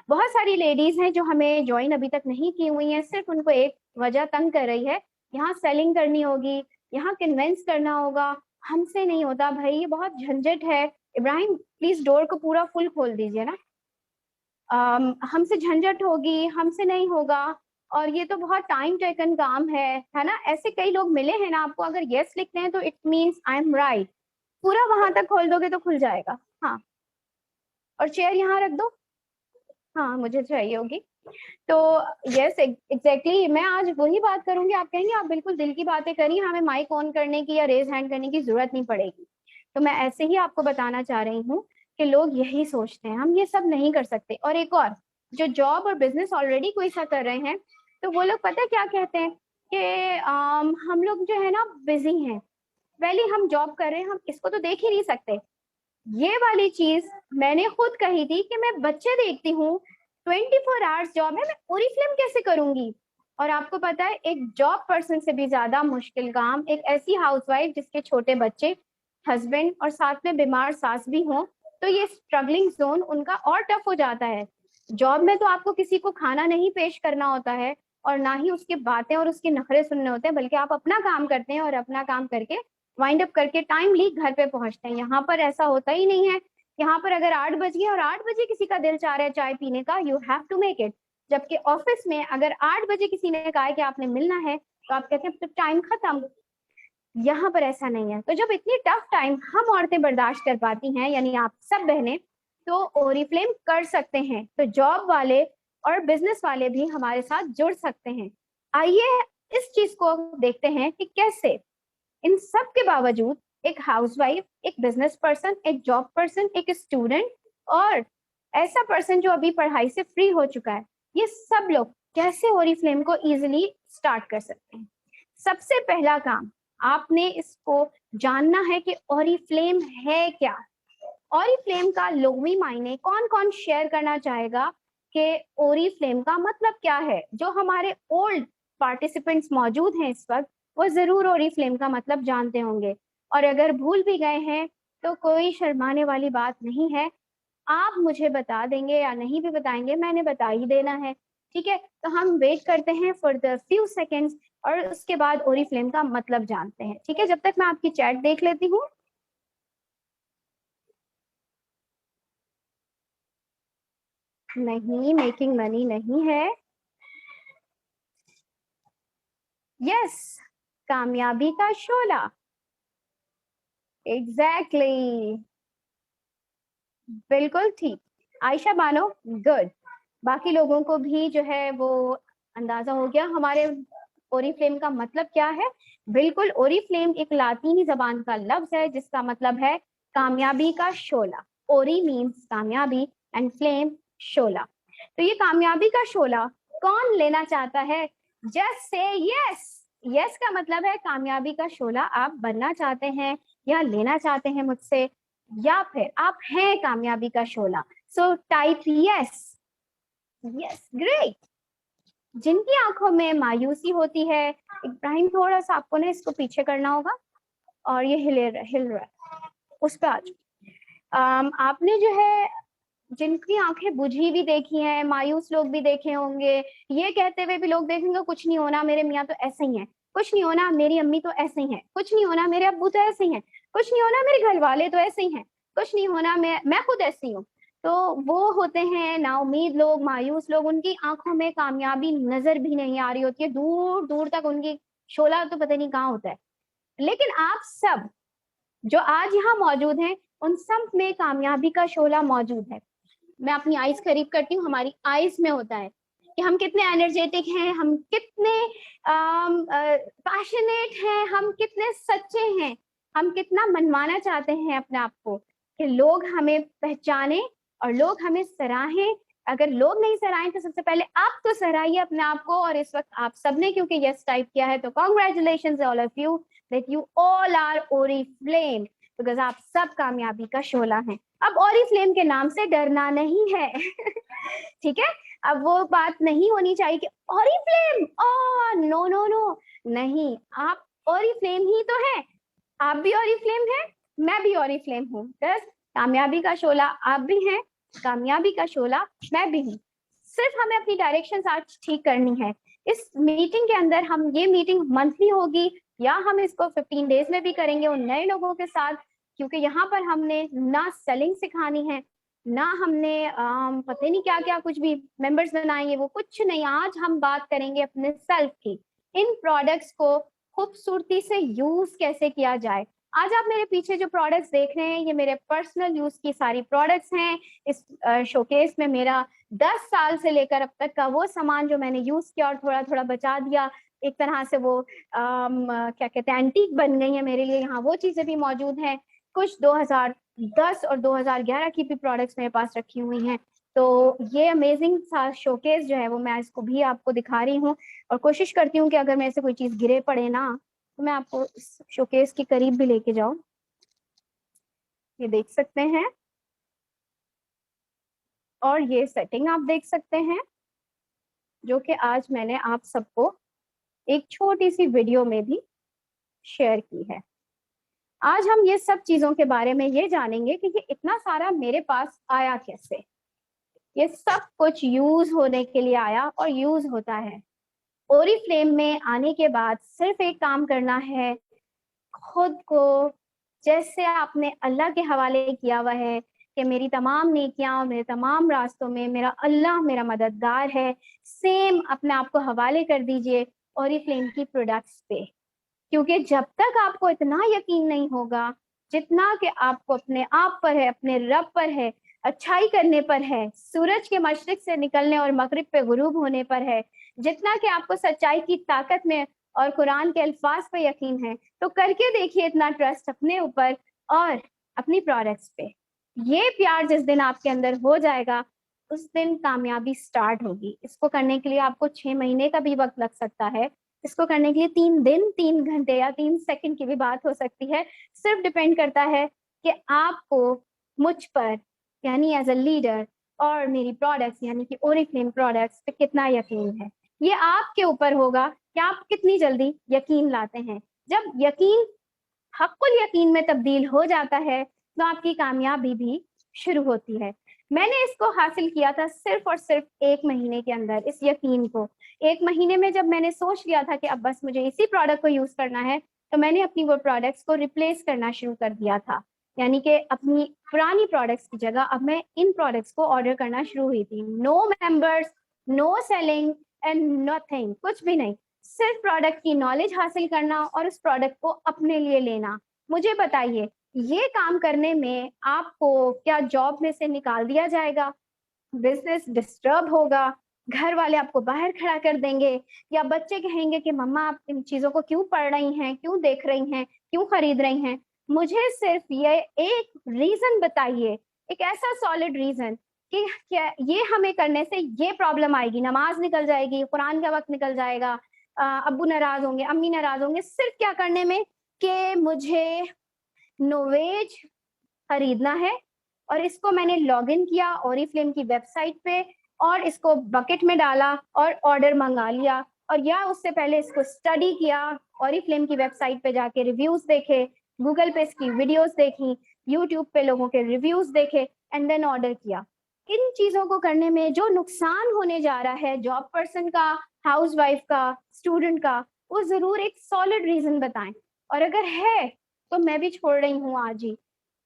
बहुत सारी लेडीज हैं जो हमें ज्वाइन अभी तक नहीं की हुई हैं, सिर्फ उनको एक वजह तंग कर रही है, यहाँ सेलिंग करनी होगी, यहाँ कन्विंस करना होगा, हमसे नहीं होता भाई, ये बहुत झंझट है। इब्राहिम प्लीज डोर को पूरा फुल खोल दीजिए ना। हमसे झंझट होगी, हमसे नहीं होगा, और ये तो बहुत टाइम टेकन काम है ना। ऐसे कई लोग मिले हैं ना आपको, अगर यस लिखते हैं तो it means I am right. पूरा वहां तक खोल दोगे तो खुल जाएगा। हाँ, और चेयर यहाँ रख दो। हाँ मुझे चाहिए होगी। तो यस एग्जैक्टली मैं आज वही बात करूंगी, आप कहेंगे आप बिल्कुल दिल की बातें करी, हमें माइक ऑन करने की या रेज हैंड करने की जरूरत नहीं पड़ेगी। तो मैं ऐसे ही आपको बताना चाह रही हूँ कि लोग यही सोचते हैं हम ये सब नहीं कर सकते। और एक और, जो जॉब और बिजनेस ऑलरेडी कोई सा कर रहे हैं तो वो लोग पता है क्या कहते हैं कि हम लोग जो है ना बिजी हैं, पहले हम जॉब कर रहे हैं, हम इसको तो देख ही नहीं सकते। ये वाली चीज मैंने खुद कही थी कि मैं बच्चे देखती हूँ 24 आवर्स जॉब है, मैं ओरिफ्लेम कैसे करूंगी? और आपको पता है एक जॉब पर्सन से भी ज्यादा मुश्किल काम एक ऐसी हाउसवाइफ जिसके छोटे बच्चे, हस्बैंड और साथ में बीमार सास भी हों, तो ये स्ट्रगलिंग जोन उनका और टफ हो जाता है। जॉब में तो आपको किसी को खाना नहीं पेश करना होता है और ना ही उसकी बातें और उसके नखरे सुनने होते हैं, बल्कि आप अपना काम करते हैं और अपना काम करके वाइंड अप करके टाइमली घर पे पहुंचते हैं। यहाँ पर ऐसा होता ही नहीं है। यहाँ पर अगर 8 बज गए और 8 बजे किसी का दिल चाह रहा है चाय पीने का, you have to make it. जबकि ऑफिस में अगर 8 बजे किसी ने कहा है कि आपने मिलना है, तो आप कहते हैं तो टाइम खत्म। यहाँ पर ऐसा नहीं है। तो जब इतनी टफ टाइम हम औरतें बर्दाश्त कर पाती हैं, यानी आप सब बहनें, तो ओरिफ्लेम कर सकते हैं। तो जॉब वाले और बिजनेस वाले भी हमारे साथ जुड़ सकते हैं। आइए इस चीज को देखते हैं कि कैसे इन सब के बावजूद एक हाउसवाइफ, एक बिजनेस पर्सन, एक जॉब पर्सन, एक स्टूडेंट और ऐसा पर्सन जो अभी पढ़ाई से फ्री हो चुका है, ये सब लोग कैसे ओरिफ्लेम को इजीली स्टार्ट कर सकते हैं। सबसे पहला काम, आपने इसको जानना है कि ओरिफ्लेम है क्या। ओरिफ्लेम का लोगवी मायने कौन कौन शेयर करना चाहेगा कि ओरिफ्लेम का मतलब क्या है? जो हमारे ओल्ड पार्टिसिपेंट्स मौजूद हैं इस वक्त, वो जरूर ओरिफ्लेम का मतलब जानते होंगे। और अगर भूल भी गए हैं तो कोई शर्माने वाली बात नहीं है, आप मुझे बता देंगे या नहीं भी बताएंगे, मैंने बता ही देना है। ठीक है, तो हम वेट करते हैं फॉर द फ्यू सेकेंड्स और उसके बाद ओरिफ्लेम का मतलब जानते हैं। ठीक है, जब तक मैं आपकी चैट देख लेती हूँ। नहीं, मेकिंग मनी नहीं है। यस, कामयाबी का शोला। Exactly exactly. बिल्कुल ठीक। आयशा बानो, गुड। बाकी लोगों को भी जो है वो अंदाजा हो गया हमारे ओरिफ्लेम का मतलब क्या है। बिल्कुल, ओरिफ्लेम एक लातीनी जबान का लफ्ज है जिसका मतलब है कामयाबी का शोला। ओरी मीन्स कामयाबी एंड फ्लेम शोला। तो ये कामयाबी का शोला कौन लेना चाहता है? Just say yes. यस का मतलब है कामयाबी का शोला आप बनना चाहते हैं या लेना चाहते हैं मुझसे, या फिर आप हैं कामयाबी का शोला। So type yes. Yes, great. जिनकी आंखों में मायूसी होती है, इब्राहिम थोड़ा सा आपको ना इसको पीछे करना होगा और ये हिल रहा है, उस पर आज आपने जो है जिनकी आंखें बुझी भी देखी हैं, मायूस लोग भी देखे होंगे, ये कहते हुए भी लोग देखेंगे कुछ नहीं होना, मेरे मियाँ तो ऐसे ही हैं, कुछ नहीं होना, मेरी अम्मी तो ऐसे ही हैं, कुछ नहीं होना, मेरे अब्बू तो ऐसे ही हैं, कुछ नहीं होना, मेरे घर वाले तो ऐसे ही हैं, कुछ नहीं होना, मैं खुद ऐसी हूँ। तो वो होते हैं नाउमीद लोग, मायूस लोग। उनकी आंखों में कामयाबी नजर भी नहीं आ रही होती है, दूर दूर तक उनकी शोला तो पता नहीं कहाँ होता है। लेकिन आप सब जो आज यहाँ मौजूद हैं, उन सब में कामयाबी का शोला मौजूद है। मैं अपनी आईज करीब करती हूँ, हमारी आईज में होता है कि हम कितने एनर्जेटिक हैं, हम कितने पैशनेट हैं, हम कितने सच्चे हैं, हम कितना मनवाना चाहते हैं अपने आप को कि लोग हमें पहचाने और लोग हमें सराहें। अगर लोग नहीं सराहें तो सबसे पहले आप तो सराहिए अपने आप को। और इस वक्त आप सबने क्योंकि यस टाइप किया है, तो congratulation all of you that you all are Oriflame, because आप सब कामयाबी का शोला हैं। अब ओरिफ्लेम के नाम से डरना नहीं है। ठीक है, अब वो बात नहीं होनी चाहिए कि Oriflame, oh no no no, नहीं, आप ओरिफ्लेम ही तो है। आप भी ओरिफ्लेम हैं, मैं भी ओरिफ्लेम हूँ। बस कामयाबी का शोला आप भी हैं, कामयाबी का शोला मैं भी हूँ। सिर्फ हमें अपनी डायरेक्शन आज ठीक करनी है। इस मीटिंग के अंदर, हम ये मीटिंग मंथली होगी या हम इसको 15 डेज में भी करेंगे उन नए लोगों के साथ, क्योंकि यहाँ पर हमने ना सेलिंग सिखानी है, ना हमने पता नहीं क्या क्या कुछ भी मेंबर्स बनाएंगे, वो कुछ नहीं। आज हम बात करेंगे अपने सेल्फ की, इन प्रोडक्ट्स को खूबसूरती से यूज कैसे किया जाए। आज आप मेरे पीछे जो प्रोडक्ट्स देख रहे हैं, ये मेरे पर्सनल यूज की सारी प्रोडक्ट्स हैं। इस शोकेस में मेरा 10 साल से लेकर अब तक का वो सामान जो मैंने यूज किया और थोड़ा थोड़ा बचा दिया, एक तरह से वो क्या कहते हैं, एंटीक बन गई है मेरे लिए, यहाँ वो चीजें भी मौजूद हैं। कुछ 2010 और 2011 की भी प्रोडक्ट्स मेरे पास रखी हुई हैं। तो ये अमेजिंग सा शोकेस जो है वो मैं इसको भी आपको दिखा रही हूँ, और कोशिश करती हूँ कि अगर मेरे से कोई चीज गिरे पड़े ना, तो मैं आपको इस शोकेस के करीब भी लेके जाऊं। ये देख सकते हैं, और ये सेटिंग आप देख सकते हैं, जो कि आज मैंने आप सबको एक छोटी सी वीडियो में भी शेयर की है। आज हम ये सब चीजों के बारे में ये जानेंगे कि ये इतना सारा मेरे पास आया कैसे। ये सब कुछ यूज होने के लिए आया और यूज होता है। ओरिफ्लेम में आने के बाद सिर्फ एक काम करना है, खुद को जैसे आपने अल्लाह के हवाले किया हुआ है कि मेरी तमाम नेकियां और मेरे तमाम रास्तों में मेरा अल्लाह मेरा मददगार है, सेम अपने आप को हवाले कर दीजिए ओरिफ्लेम की प्रोडक्ट्स पे। क्योंकि जब तक आपको इतना यकीन नहीं होगा जितना कि आपको अपने आप पर है, अपने रब पर है, अच्छाई करने पर है, सूरज के मशरिक से निकलने और मगरिब पे गुरूब होने पर है, जितना कि आपको सच्चाई की ताकत में और कुरान के अल्फाज पे यकीन है, तो करके देखिए इतना ट्रस्ट अपने ऊपर और अपनी प्रोडक्ट्स पे। ये प्यार जिस दिन आपके अंदर हो जाएगा उस दिन कामयाबी स्टार्ट होगी। इसको करने के लिए आपको 6 महीने का भी वक्त लग सकता है, इसको करने के लिए 3 दिन 3 घंटे या 3 सेकंड की भी बात हो सकती है। सिर्फ डिपेंड करता है कि आपको मुझ पर यानी एज अ लीडर और मेरी प्रोडक्ट्स यानी कि ओरिफ्लेम प्रोडक्ट्स पे कितना यकीन है। ये आपके ऊपर होगा कि आप कितनी जल्दी यकीन लाते हैं। जब यकीन हक्कुल यकीन में तब्दील हो जाता है तो आपकी कामयाबी भी शुरू होती है। मैंने इसको हासिल किया था सिर्फ और सिर्फ 1 महीने के अंदर, इस यकीन को। 1 महीने में जब मैंने सोच लिया था कि अब बस मुझे इसी प्रोडक्ट को यूज करना है, तो मैंने अपनी वो प्रोडक्ट्स को रिप्लेस करना शुरू कर दिया था। यानी कि अपनी पुरानी प्रोडक्ट्स की जगह अब मैं इन प्रोडक्ट्स को ऑर्डर करना शुरू हुई थी। No members, no selling and nothing, कुछ भी नहीं, सिर्फ प्रोडक्ट की नॉलेज हासिल करना और उस प्रोडक्ट को अपने लिए लेना। मुझे बताइए, ये काम करने में आपको क्या जॉब में से निकाल दिया जाएगा, बिजनेस डिस्टर्ब होगा, घर वाले आपको बाहर खड़ा कर देंगे, या बच्चे कहेंगे कि मम्मा आप इन चीजों को क्यों पढ़ रही हैं, क्यों देख रही हैं, क्यों खरीद रही हैं? मुझे सिर्फ ये एक रीजन बताइए, एक ऐसा सॉलिड रीजन कि क्या ये हमें करने से ये प्रॉब्लम आएगी, नमाज निकल जाएगी, कुरान का वक्त निकल जाएगा, अब्बू नाराज होंगे, अम्मी नाराज होंगे, सिर्फ क्या करने में कि मुझे नोवेज खरीदना है। और इसको मैंने लॉगिन किया ओरिफ्लेम की वेबसाइट पे और इसको बकेट में डाला और ऑर्डर मंगा लिया, और या उससे पहले इसको स्टडी किया, ओरिफ्लेम की वेबसाइट पे जाके रिव्यूज देखे, गूगल पे इसकी वीडियोस देखी, यूट्यूब पे लोगों के रिव्यूज देखे एंड देन ऑर्डर किया। इन चीजों को करने में जो नुकसान होने जा रहा है जॉब पर्सन का, हाउसवाइफ का, स्टूडेंट का, वो जरूर एक सॉलिड रीजन बताएं। और अगर है तो मैं भी छोड़ रही हूँ आज ही।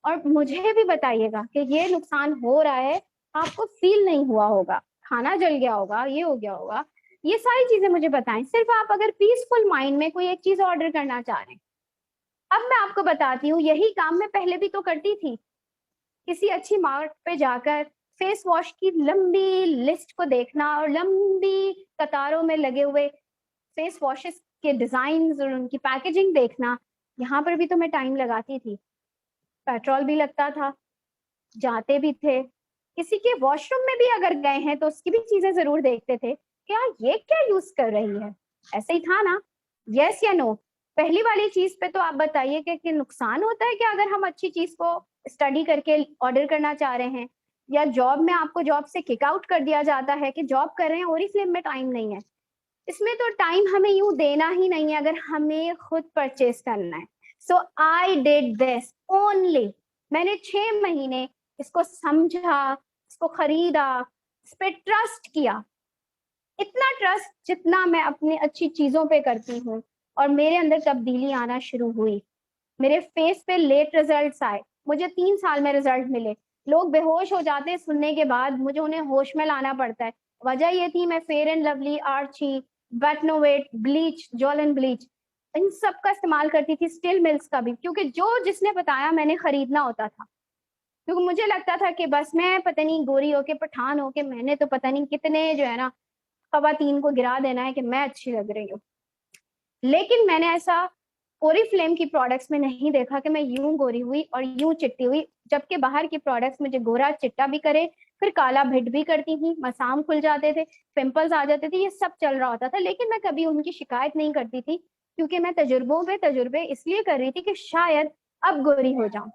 और मुझे भी बताइएगा कि ये नुकसान हो रहा है, आपको फील नहीं हुआ होगा, खाना जल गया होगा, ये हो गया होगा, ये सारी चीजें मुझे बताएं। सिर्फ आप अगर पीसफुल माइंड में कोई एक चीज ऑर्डर करना चाह रहे हैं। अब मैं आपको बताती हूँ, यही काम मैं पहले भी तो करती थी। किसी अच्छी मार्ट पे जाकर फेस वॉश की लंबी लिस्ट को देखना और लंबी कतारों में लगे हुए फेस वॉशेस के डिजाइन और उनकी पैकेजिंग देखना, यहाँ पर भी तो मैं टाइम लगाती थी, पेट्रोल भी लगता था, जाते भी थे, किसी के वॉशरूम में भी अगर गए हैं तो उसकी भी चीजें जरूर देखते थे कि यार ये क्या यूज कर रही है, ऐसे ही था ना? यस या नो? पहली वाली चीज पे तो आप बताइए कि नुकसान होता है क्या अगर हम अच्छी चीज को स्टडी करके ऑर्डर करना चाह रहे हैं? या जॉब में आपको जॉब से किक आउट कर दिया जाता है कि जॉब कर रहे हैं ओरिफ्लेम में टाइम नहीं है? इसमें तो टाइम हमें यूं देना ही नहीं है अगर हमें खुद परचेज करना है। सो आई डिड दिस ओनली। मैंने 6 महीने इसको समझा, इसको खरीदा, इस पे ट्रस्ट किया, इतना ट्रस्ट जितना मैं अपनी अच्छी चीजों पे करती हूँ, और मेरे अंदर तब्दीली आना शुरू हुई। मेरे फेस पे लेट रिजल्ट्स आए, मुझे 3 साल में रिजल्ट मिले। लोग बेहोश हो जाते हैं सुनने के बाद, मुझे उन्हें होश में लाना पड़ता है। वजह ये थी मैं फेयर एंड लवली, आर्ची, वेटनोवेट, ब्लीच, जॉलन ब्लीच, इन सब का इस्तेमाल करती थी, स्टिल मिल्स का भी, क्योंकि जो जिसने बताया मैंने खरीदना होता था। क्योंकि मुझे लगता था कि बस मैं पता नहीं गोरी होके पठान होके मैंने तो पता नहीं कितने जो है ना खवातीन को गिरा देना है कि मैं अच्छी लग रही हूँ। लेकिन मैंने ऐसा ओरिफ्लेम की प्रोडक्ट्स में नहीं देखा कि मैं यूं गोरी हुई और यूं चिट्टी हुई, जबकि बाहर की प्रोडक्ट्स मुझे गोरा चिट्टा भी करे, फिर काला भिट भी करती थी, मसाम खुल जाते थे, पिंपल्स आ जाते थे, ये सब चल रहा होता था। लेकिन मैं कभी उनकी शिकायत नहीं करती थी, क्योंकि मैं तजुर्बों पे तजुर्बे इसलिए कर रही थी कि शायद अब गोरी हो जाऊं।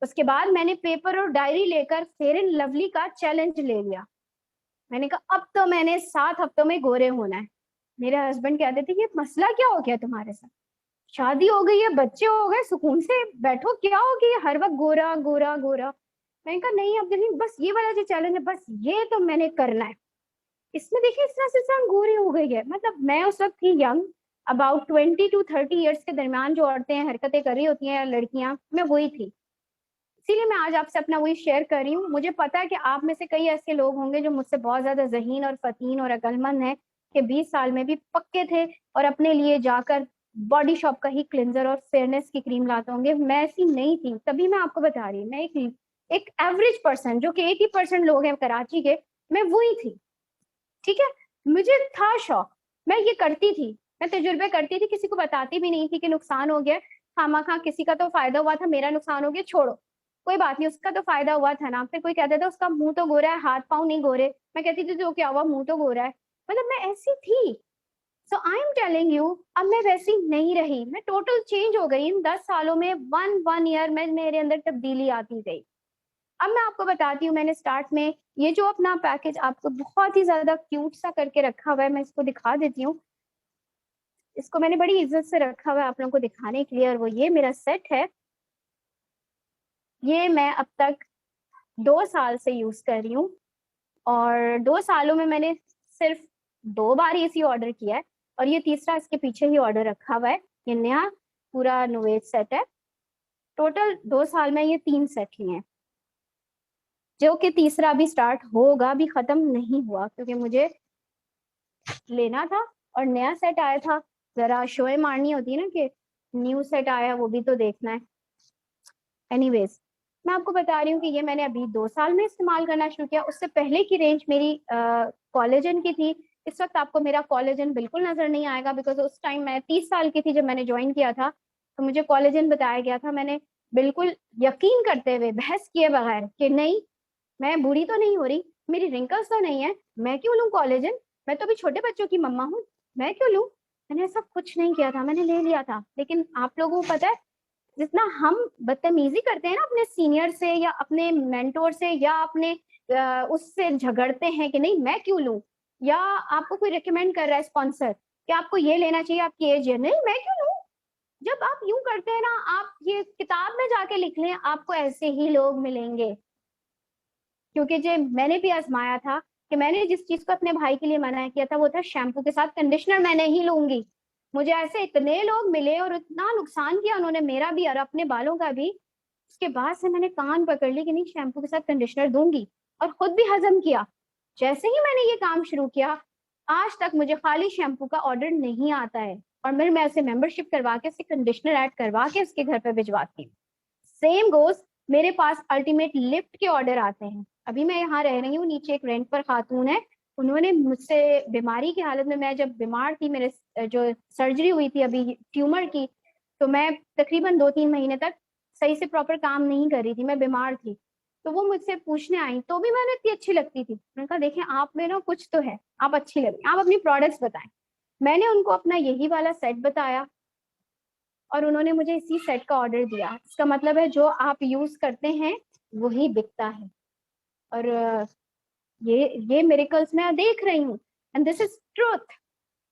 उसके बाद मैंने पेपर और डायरी लेकर फेयर एंड लवली का चैलेंज ले लिया। मैंने कहा अब तो मैंने 7 हफ्तों में गोरे होना है। मेरे हस्बैंड कहते थे ये मसला क्या हो गया तुम्हारे साथ, शादी हो गई है, बच्चे हो गए, सुकून से बैठो, क्या हो गया हर वक्त गोरा गोरा गोरा। मैंने कहा नहीं अब नहीं, बस ये वाला जो चैलेंज है बस ये तो मैंने करना है। इसमें देखिए इस तरह से इंसान गोरी हो गई है। मतलब मैं उस वक्त थी यंग, अबाउट 20 to 30 ईयर्स के दरमियान जो औरतें हरकतें कर रही होती हैं लड़कियां, मैं वही थी। इसीलिए मैं आज आपसे अपना वही शेयर कर रही हूँ। मुझे पता है कि आप में से कई ऐसे लोग होंगे जो मुझसे बहुत ज्यादा ज़हीन और फतीन और अक्लमंद हैं कि 20 साल में भी पक्के थे और अपने लिए जाकर बॉडी शॉप का ही क्लिनजर और फेयरनेस की क्रीम लाते होंगे। मैं ऐसी नहीं थी, तभी मैं आपको बता रही हूँ। मैं एक एवरेज पर्सन जो कि 80% लोग हैं कराची के, मैं वही थी। ठीक है, मुझे था शौक, मैं ये करती थी, मैं तजुर्बे करती थी, किसी को बताती भी नहीं थी कि नुकसान हो गया। खामा खा किसी का तो फायदा हुआ था, मेरा नुकसान हो गया, छोड़ो कोई बात नहीं, उसका तो फायदा हुआ था ना। फिर कोई कहता था उसका मुंह तो गोरा है, हाथ पांव नहीं गोरे, मैं कहती थी तो क्या हुआ, मुंह तो गोरा है। मतलब मैं ऐसी थी। सो आई एम टेलिंग यू, अब मैं वैसी नहीं रही, मैं टोटल चेंज हो गई इन 10 सालों में। वन ईयर में मेरे अंदर तब्दीली आती गई। अब मैं आपको बताती हूँ, मैंने स्टार्ट में ये जो अपना पैकेज आपको बहुत ही ज्यादा क्यूट सा करके रखा हुआ है, मैं इसको दिखा देती हूँ। इसको मैंने बड़ी इज्जत से रखा हुआ है आप लोगों को दिखाने के लिए, और वो ये मेरा सेट है। ये मैं अब तक 2 साल से यूज कर रही हूँ, और 2 सालों में मैंने सिर्फ 2 बार इसी ऑर्डर किया है, और ये तीसरा इसके पीछे ही ऑर्डर रखा हुआ है। ये नया पूरा नोवेज सेट है। टोटल 2 साल में ये 3 सेट लिए हैं, जो कि तीसरा भी स्टार्ट होगा, अभी खत्म नहीं हुआ क्योंकि मुझे लेना था और नया सेट आया था। जरा शोए मारनी होती है ना कि न्यू सेट आया, वो भी तो देखना है। एनीवेज, मैं आपको बता रही हूँ कि ये मैंने अभी 2 साल में इस्तेमाल करना शुरू किया। उससे पहले की रेंज मेरी कॉलेजन की थी। इस वक्त आपको मेरा कॉलेजन बिल्कुल नजर नहीं आएगा, बिकॉज उस टाइम मैं 30 साल की थी जब मैंने ज्वाइन किया था, तो मुझे कॉलेजन बताया गया था। मैंने बिल्कुल यकीन करते हुए, बहस किए बगैर कि नहीं मैं बूढ़ी तो नहीं हो रही, मेरी रिंकल्स तो नहीं है, मैं क्यों लूं कॉलेजन, मैं तो अभी छोटे बच्चों की मम्मा हूँ, मैं क्यों लूं। मैंने ऐसा कुछ नहीं किया था, मैंने ले लिया था। लेकिन आप लोगों को पता है, जितना हम बदतमीजी करते हैं ना अपने सीनियर से या अपने मेंटोर से या अपने उससे झगड़ते हैं कि नहीं मैं क्यों लूं, या आपको कोई रिकमेंड कर रहा है स्पॉन्सर कि आपको ये लेना चाहिए, आपकी एज है, नहीं मैं क्यों लूं। जब आप यूं करते हैं ना, आप ये किताब में जाके लिख लें, आपको ऐसे ही लोग मिलेंगे। क्योंकि जो मैंने भी आजमाया था कि मैंने जिस चीज को अपने भाई के लिए मना किया था वो था शैम्पू के साथ कंडीशनर मैं नहीं लूंगी। मुझे ऐसे इतने लोग मिले और इतना नुकसान किया उन्होंने मेरा भी और अपने बालों का भी। उसके बाद से मैंने कान पकड़ ली कि नहीं शैम्पू के साथ कंडीशनर दूंगी, और खुद भी हजम किया। जैसे ही मैंने ये काम शुरू किया, आज तक मुझे खाली शैम्पू का ऑर्डर नहीं आता है, और मैं उसे मेंबरशिप करवा के उससे कंडीशनर ऐड करवा के उसके घर पे भिजवाती हूँ। सेम गोज, मेरे पास अल्टीमेट लिफ्ट के ऑर्डर आते हैं। अभी मैं यहाँ रह रही हूँ, नीचे एक रेंट पर खातून है, उन्होंने मुझसे बीमारी की हालत में, मैं जब बीमार थी, मेरे जो सर्जरी हुई थी अभी ट्यूमर की, तो मैं तकरीबन 2-3 महीने तक सही से प्रॉपर काम नहीं कर रही थी, मैं बीमार थी। तो वो मुझसे पूछने आई, तो भी मैंने इतनी अच्छी लगती थी। मैंने कहा देखें आप में ना कुछ तो है, आप अच्छी लगी, आप अपनी प्रोडक्ट्स बताएं। मैंने उनको अपना यही वाला सेट बताया, और उन्होंने मुझे इसी सेट का ऑर्डर दिया। इसका मतलब है जो आप यूज करते हैं वही बिकता है। और ये मिरेकल्स मैं देख रही हूँ, एंड दिस इज ट्रूथ।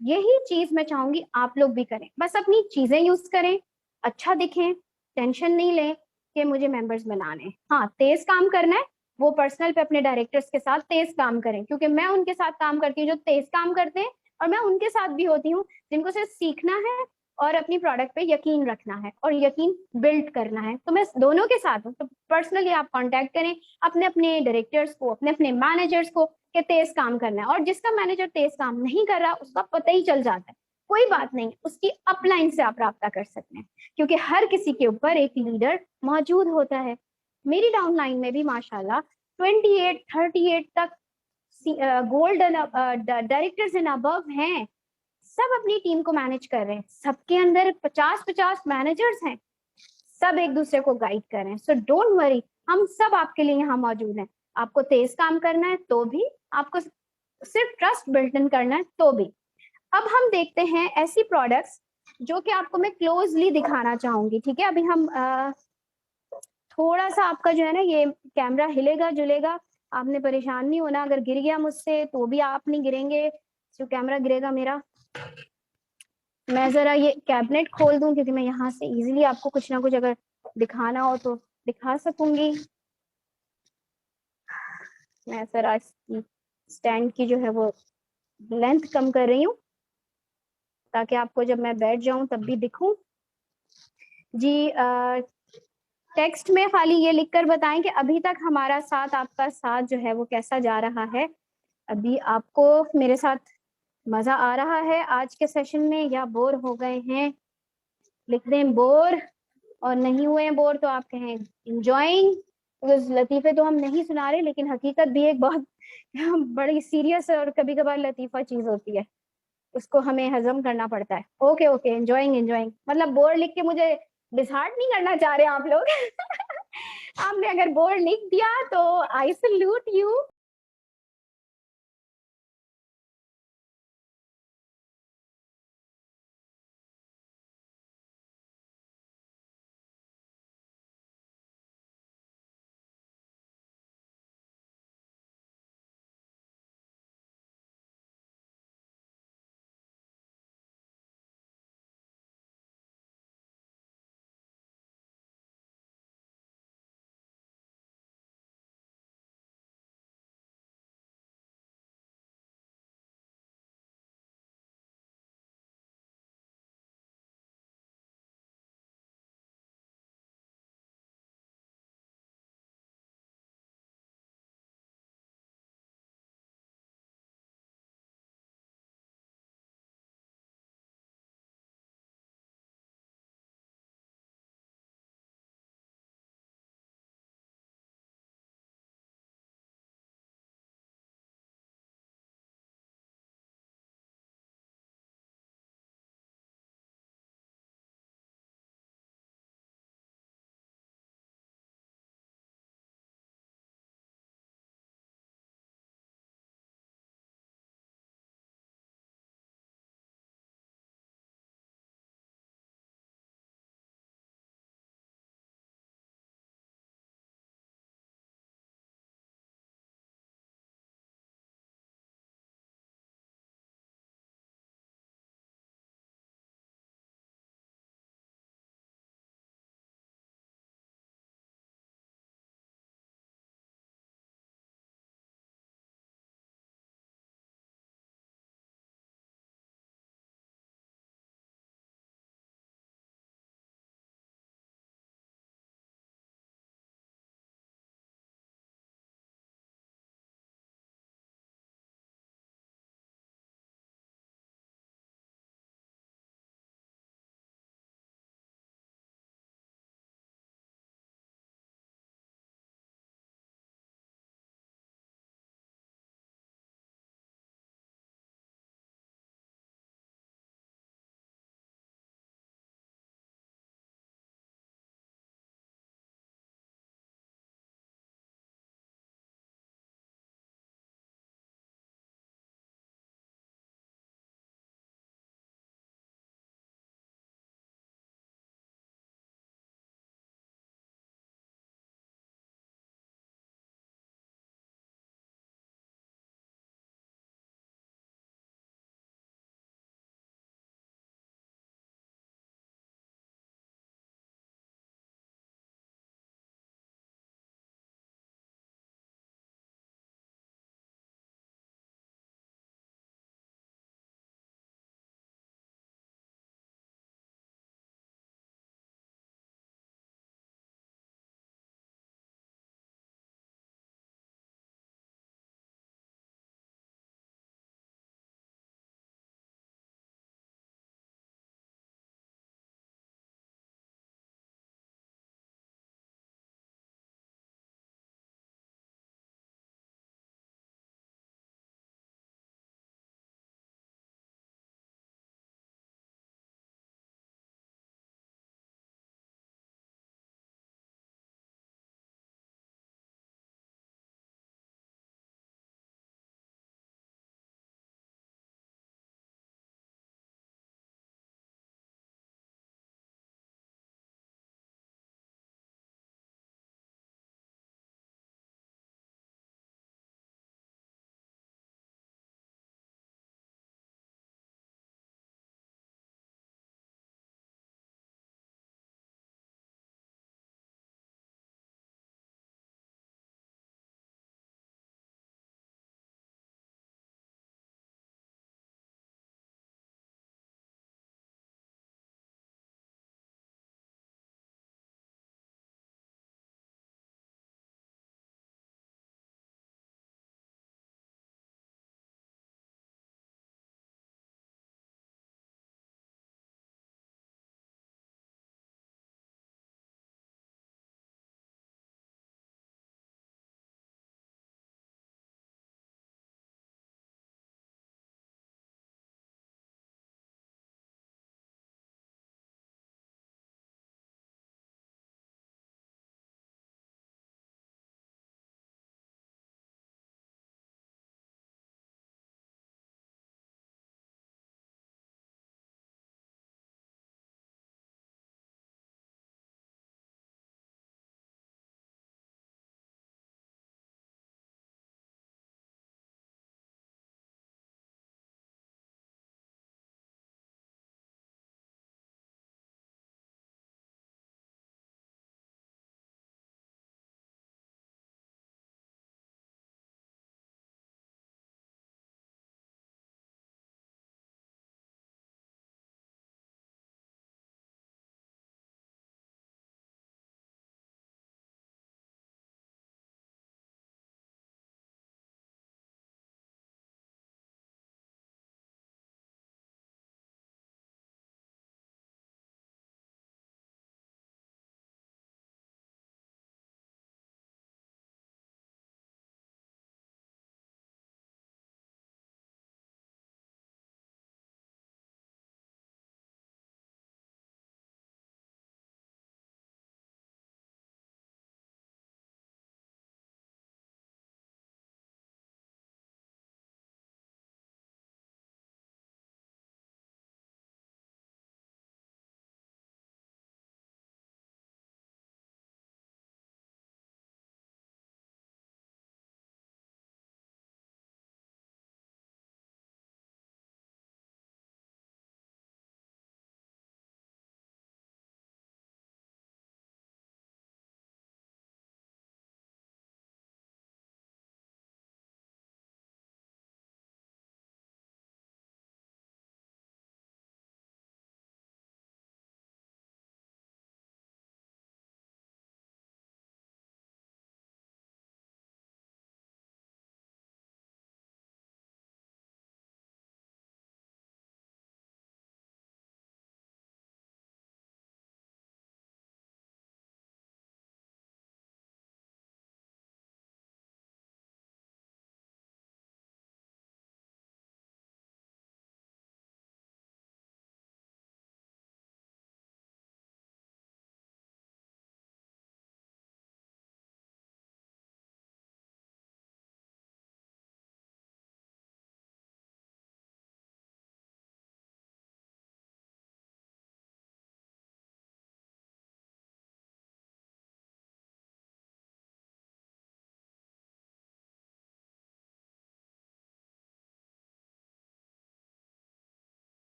यही चीज मैं चाहूंगी आप लोग भी करें, बस अपनी चीजें यूज करें, अच्छा दिखें, टेंशन नहीं लें कि मुझे मेंबर्स बनाने हैं। हाँ तेज काम करना है, वो पर्सनल पे अपने डायरेक्टर्स के साथ तेज काम करें, क्योंकि मैं उनके साथ काम करती हूँ जो तेज काम करते हैं, और मैं उनके साथ भी होती हूँ जिनको सिर्फ सीखना है और अपनी प्रोडक्ट पे यकीन रखना है और यकीन बिल्ड करना है। तो मैं दोनों के साथ हूँ। तो पर्सनली आप कांटेक्ट करें अपने अपने डायरेक्टर्स को, अपने अपने मैनेजर्स को कि तेज काम करना है। और जिसका मैनेजर तेज काम नहीं कर रहा उसका पता ही चल जाता है, कोई बात नहीं, उसकी अपलाइन से आप रब्ता कर सकते हैं, क्योंकि हर किसी के ऊपर एक लीडर मौजूद होता है। मेरी डाउनलाइन में भी माशाल्लाह 28-38 तक गोल्ड डायरेक्टर्स एंड अबव हैं। सब अपनी टीम को मैनेज कर रहे हैं, सबके अंदर 50-50 मैनेजर्स हैं, सब एक दूसरे को गाइड कर रहे हैं। सो डोंट वरी, हम सब आपके लिए यहाँ मौजूद हैं। आपको तेज काम करना है तो भी, आपको सिर्फ ट्रस्ट बिल्ड करना है तो भी। अब हम देखते हैं ऐसी प्रोडक्ट्स जो कि आपको मैं क्लोजली दिखाना चाहूंगी। ठीक है, अभी हम थोड़ा सा आपका जो है ना ये कैमरा हिलेगा जुलेगा, आपने परेशान नहीं होना। अगर गिर गया मुझसे तो भी आप नहीं गिरेंगे, जो कैमरा गिरेगा मेरा। मैं जरा ये कैबिनेट खोल दूं क्योंकि मैं यहाँ से इजीली आपको कुछ ना कुछ अगर दिखाना हो तो दिखा सकूंगी। मैं जरा इसकी स्टैंड की जो है वो लेंथ कम कर रही हूँ ताकि आपको जब मैं बैठ जाऊं तब भी दिखूं। जी टेक्स्ट में खाली ये लिखकर बताएं कि अभी तक हमारा साथ, आपका साथ जो है वो कैसा जा रहा है। अभी आपको मेरे साथ मजा आ रहा है आज के सेशन में या बोर हो गए हैं? लिख दें बोर, और नहीं हुए हैं बोर तो आप कहें इंजॉइंग। लतीफे तो हम नहीं सुना रहे, लेकिन हकीकत भी एक बहुत बड़ी सीरियस और कभी कभार लतीफा चीज होती है, उसको हमें हजम करना पड़ता है। ओके ओके, एंजॉइंग एंजॉइंग मतलब बोर लिख के मुझे डिसहार्ट नहीं करना चाह रहे आप लोग। आपने अगर बोर लिख दिया तो आई सैल्यूट यू।